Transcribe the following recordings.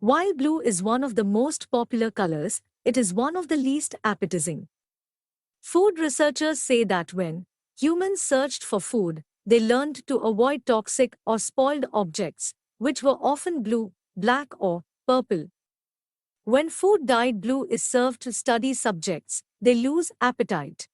While blue is one of the most popular colors, it is one of the least appetizing. Food researchers say that when humans searched for food, they learned to avoid toxic or spoiled objects, which were often blue, black, or purple. When food dyed blue is served to study subjects, they lose appetite.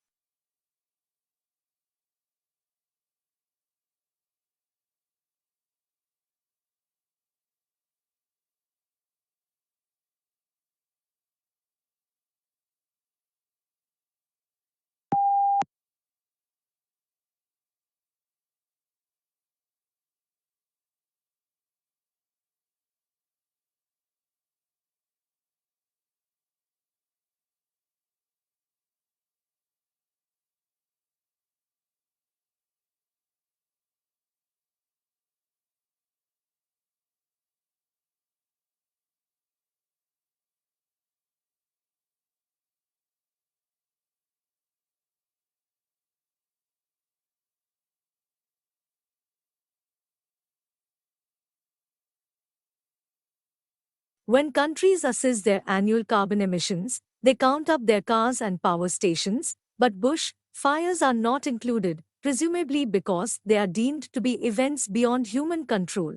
When countries assess their annual carbon emissions, they count up their cars and power stations, but bush fires are not included, presumably because they are deemed to be events beyond human control.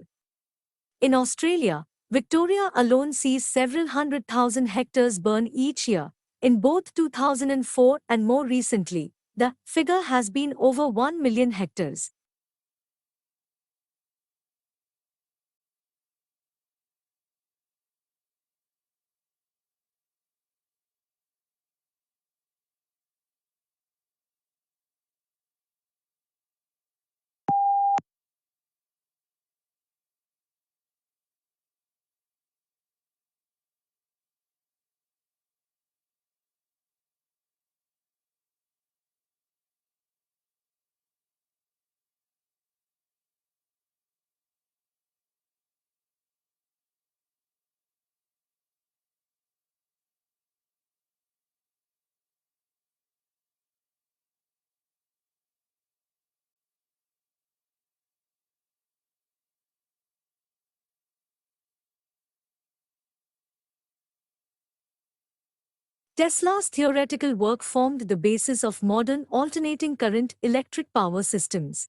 In Australia, Victoria alone sees several 100,000 hectares burn each year. In both 2004 and more recently, the figure has been over 1 million hectares. Tesla's theoretical work formed the basis of modern alternating current electric power systems.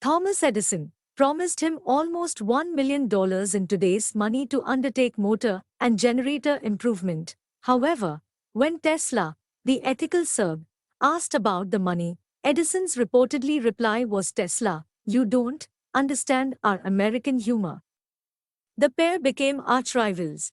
Thomas Edison promised him almost $1 million in today's money to undertake motor and generator improvement. However, when Tesla, the ethical Serb, asked about the money, Edison's reportedly reply was, "Tesla, you don't understand our American humor." The pair became arch rivals.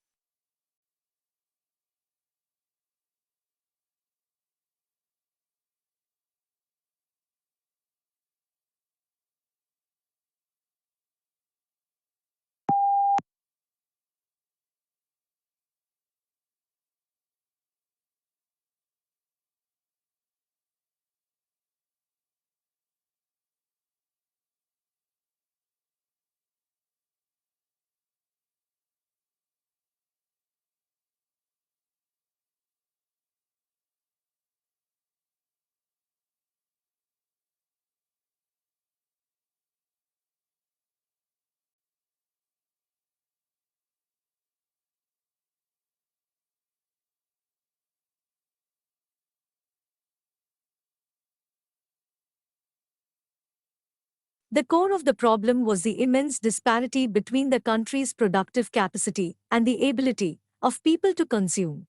The core of the problem was the immense disparity between the country's productive capacity and the ability of people to consume.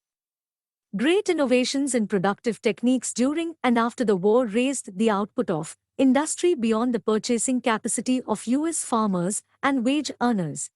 Great innovations in productive techniques during and after the war raised the output of industry beyond the purchasing capacity of U.S. farmers and wage earners.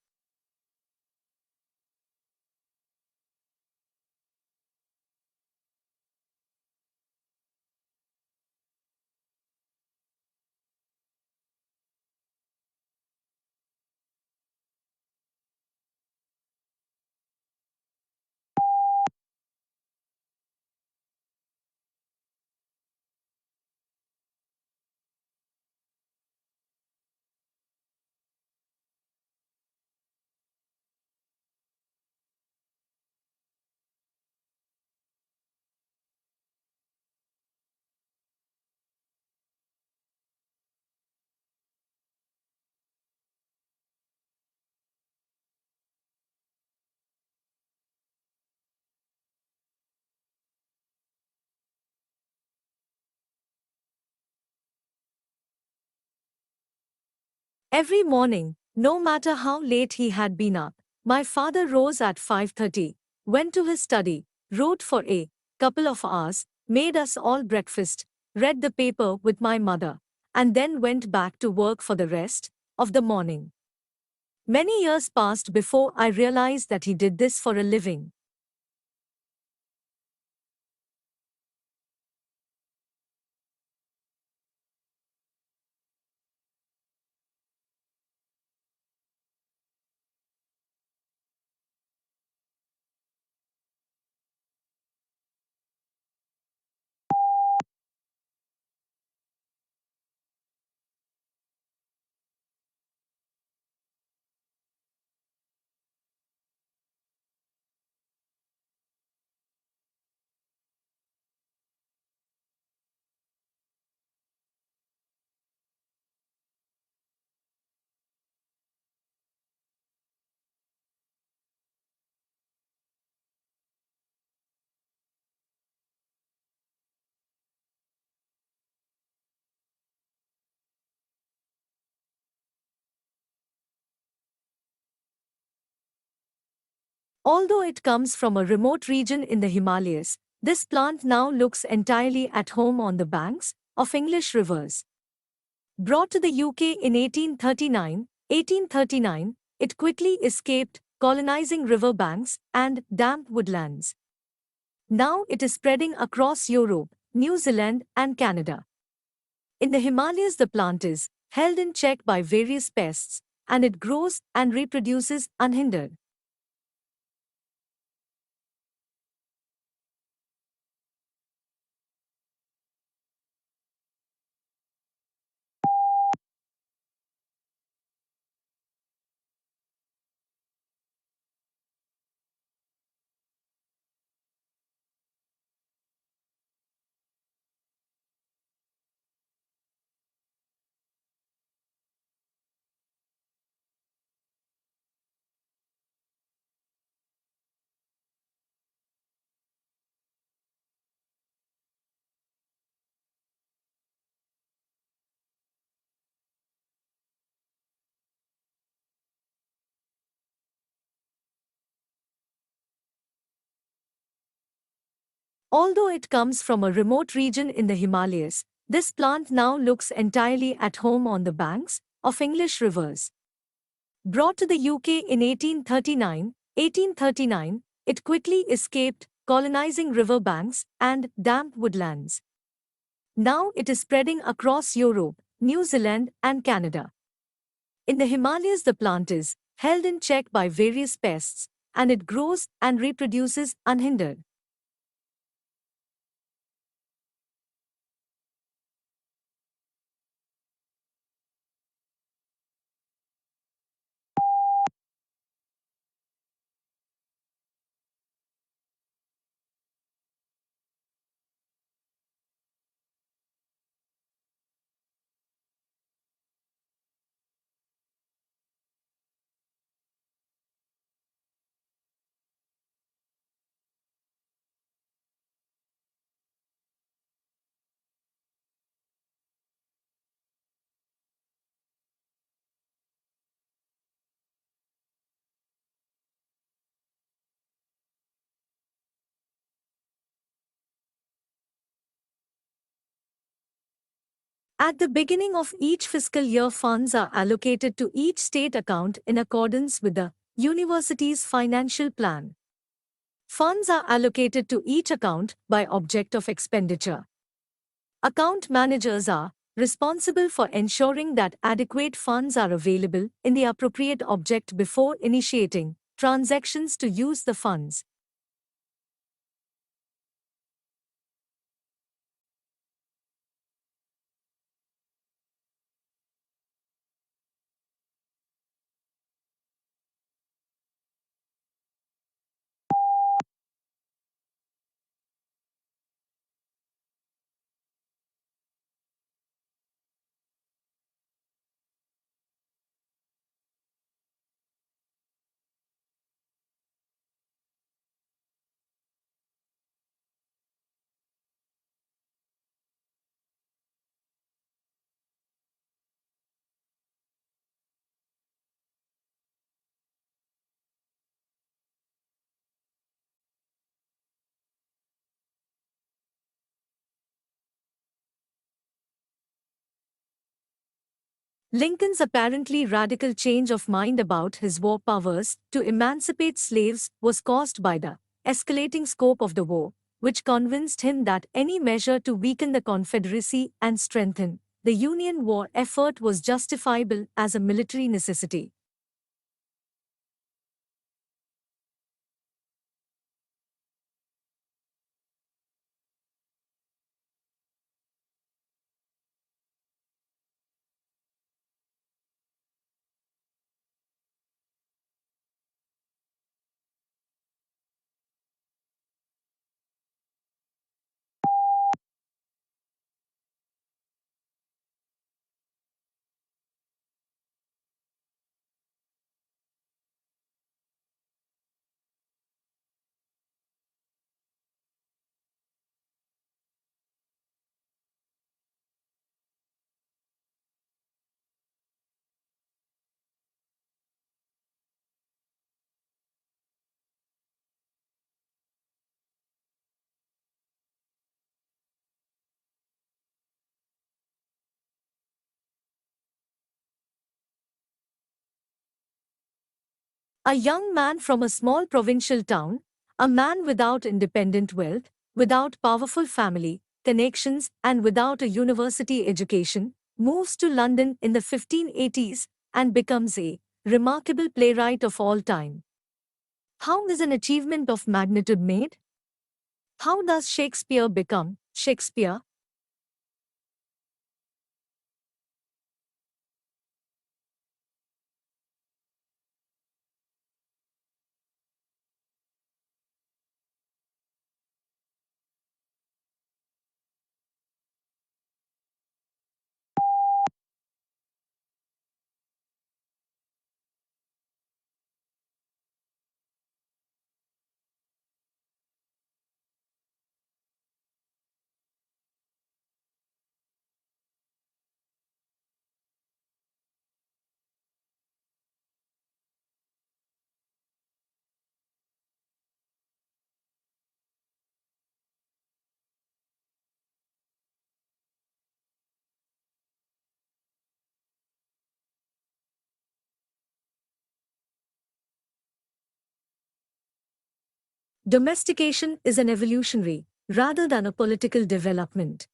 Every morning, no matter how late he had been up, my father rose at 5:30, went to his study, wrote for a couple of hours, made us all breakfast, read the paper with my mother, and then went back to work for the rest of the morning. Many years passed before I realized that he did this for a living. Although it comes from a remote region in the Himalayas, this plant now looks entirely at home on the banks of English rivers. Brought to the UK in 1839, it quickly escaped colonizing river banks and damp woodlands. Now it is spreading across Europe, New Zealand, and Canada. In the Himalayas, the plant is held in check by various pests, and it grows and reproduces unhindered. Although it comes from a remote region in the Himalayas, this plant now looks entirely at home on the banks of English rivers. Brought to the UK in 1839, it quickly escaped colonizing river banks and damp woodlands. Now it is spreading across Europe, New Zealand, and Canada. In the Himalayas, the plant is held in check by various pests, and it grows and reproduces unhindered. At the beginning of each fiscal year, funds are allocated to each state account in accordance with the university's financial plan. Funds are allocated to each account by object of expenditure. Account managers are responsible for ensuring that adequate funds are available in the appropriate object before initiating transactions to use the funds. Lincoln's apparently radical change of mind about his war powers to emancipate slaves was caused by the escalating scope of the war, which convinced him that any measure to weaken the Confederacy and strengthen the Union war effort was justifiable as a military necessity. A young man from a small provincial town, a man without independent wealth, without powerful family connections, and without a university education, moves to London in the 1580s and becomes a remarkable playwright of all time. How is an achievement of magnitude made? How does Shakespeare become Shakespeare? Domestication is an evolutionary, rather than a political development.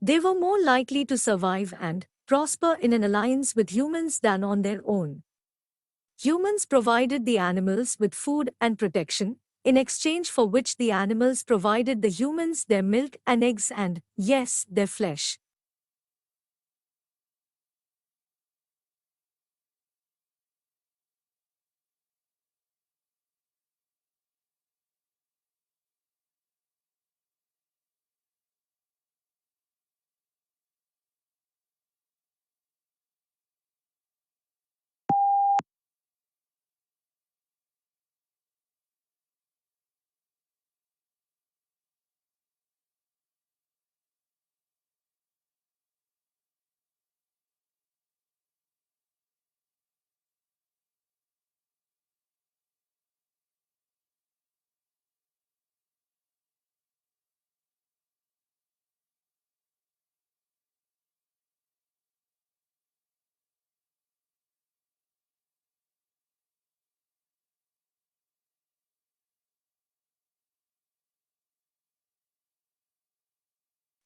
They were more likely to survive and prosper in an alliance with humans than on their own. Humans provided the animals with food and protection, in exchange for which the animals provided the humans their milk and eggs and, yes, their flesh.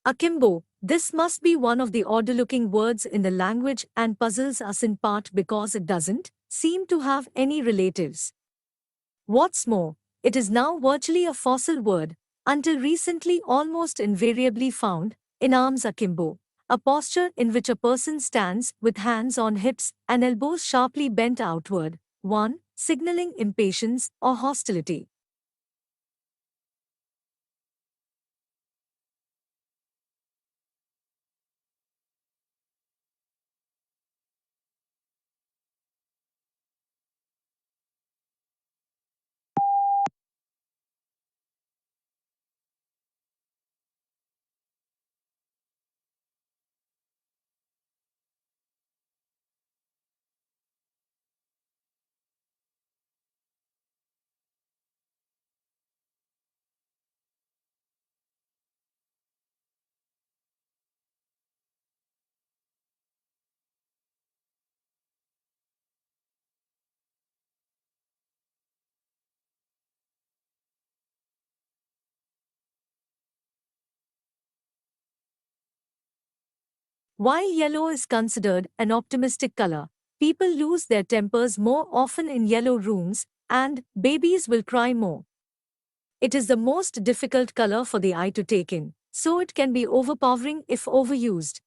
Akimbo, this must be one of the odder-looking words in the language and puzzles us in part because it doesn't seem to have any relatives. What's more, it is now virtually a fossil word, until recently almost invariably found in arms akimbo, a posture in which a person stands with hands on hips and elbows sharply bent outward, one signaling impatience or hostility. While yellow is considered an optimistic color, people lose their tempers more often in yellow rooms, and babies will cry more. It is the most difficult color for the eye to take in, so it can be overpowering if overused.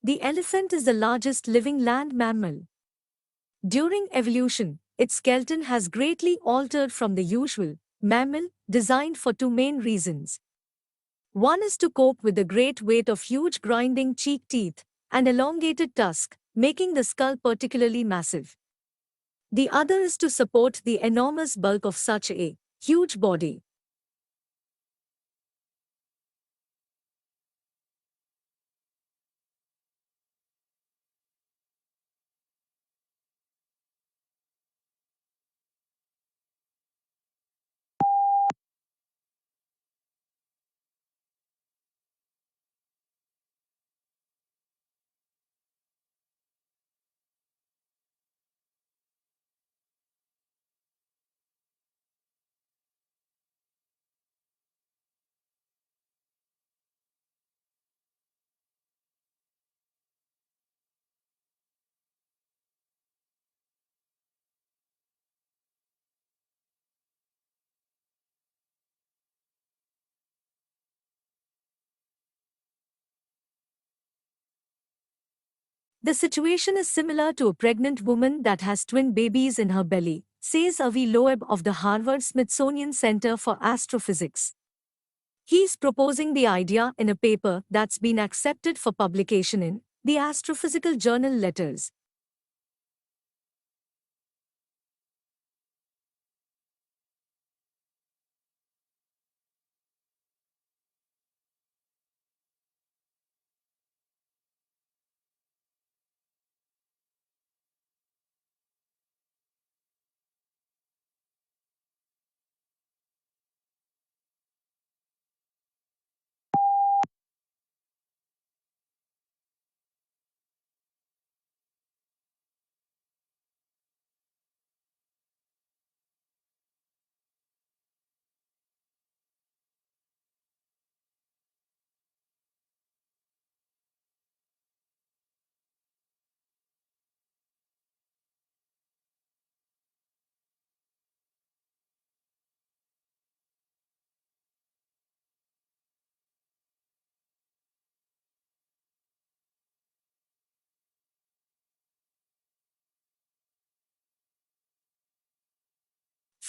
The elephant is the largest living land mammal. During evolution, its skeleton has greatly altered from the usual mammal designed for two main reasons. One is to cope with the great weight of huge grinding cheek teeth and elongated tusk, making the skull particularly massive. The other is to support the enormous bulk of such a huge body. The situation is similar to a pregnant woman that has twin babies in her belly, says Avi Loeb of the Harvard Smithsonian Center for Astrophysics. He's proposing the idea in a paper that's been accepted for publication in the Astrophysical Journal Letters.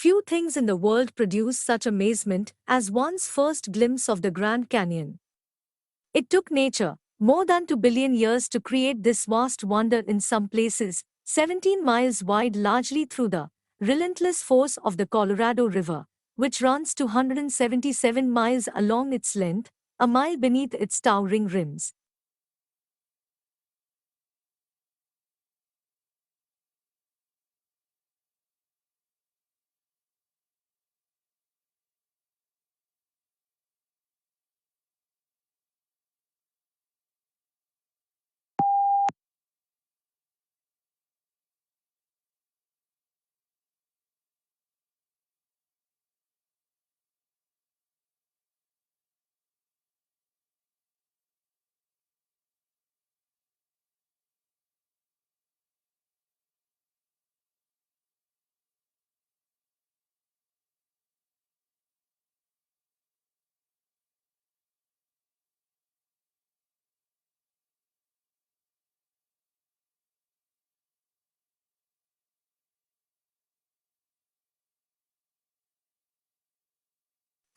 Few things in the world produce such amazement as one's first glimpse of the Grand Canyon. It took nature more than 2 billion years to create this vast wonder in some places, 17 miles wide largely through the relentless force of the Colorado River, which runs 277 miles along its length, a mile beneath its towering rims.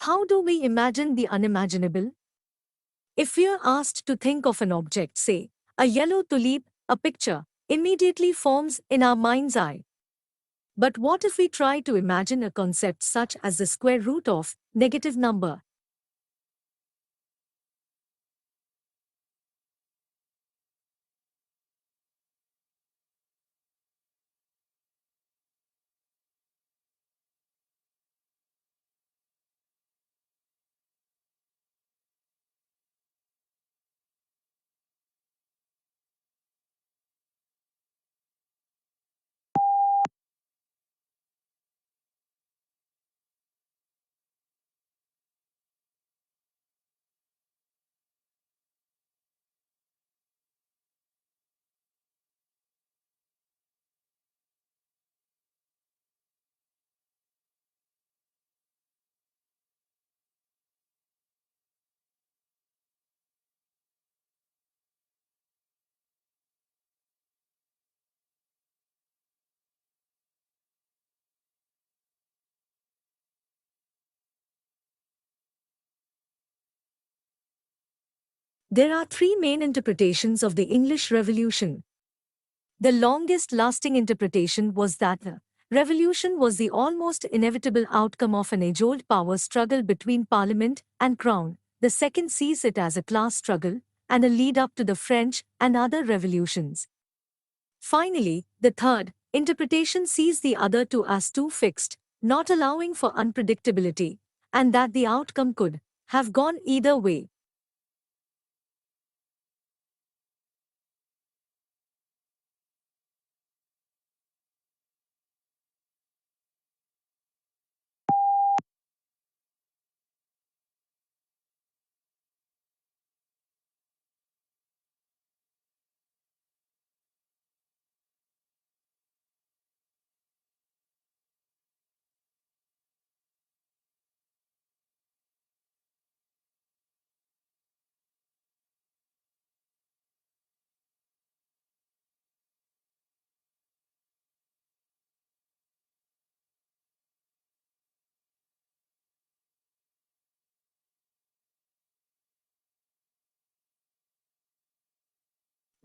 How do we imagine the unimaginable? If we are asked to think of an object, say, a yellow tulip, a picture immediately forms in our mind's eye. But what if we try to imagine a concept such as the square root of negative number? There are three main interpretations of the English Revolution. The longest lasting interpretation was that the revolution was the almost inevitable outcome of an age old power struggle between Parliament and Crown. The second sees it as a class struggle and a lead up to the French and other revolutions. Finally, the third interpretation sees the other two as too fixed, not allowing for unpredictability, and that the outcome could have gone either way.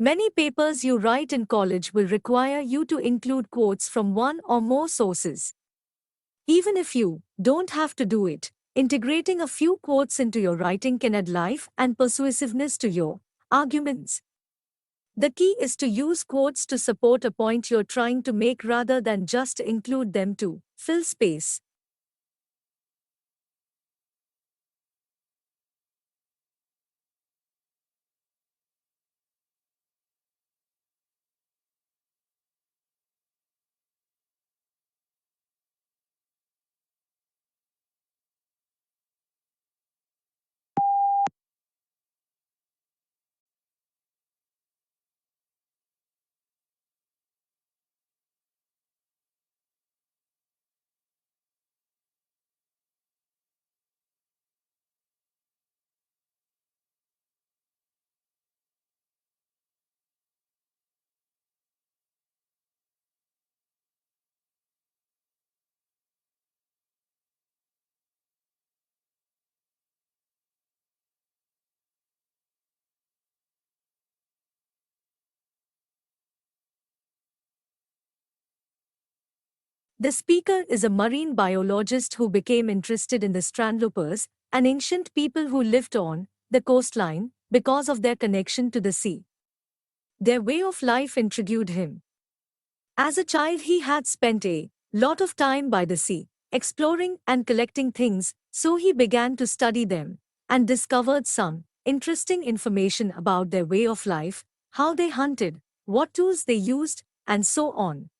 Many papers you write in college will require you to include quotes from one or more sources. Even if you don't have to do it, integrating a few quotes into your writing can add life and persuasiveness to your arguments. The key is to use quotes to support a point you're trying to make rather than just include them to fill space. The speaker is a marine biologist who became interested in the strandlopers, an ancient people who lived on the coastline because of their connection to the sea. Their way of life intrigued him. As a child, he had spent a lot of time by the sea, exploring and collecting things, so he began to study them and discovered some interesting information about their way of life, how they hunted, what tools they used, and so on.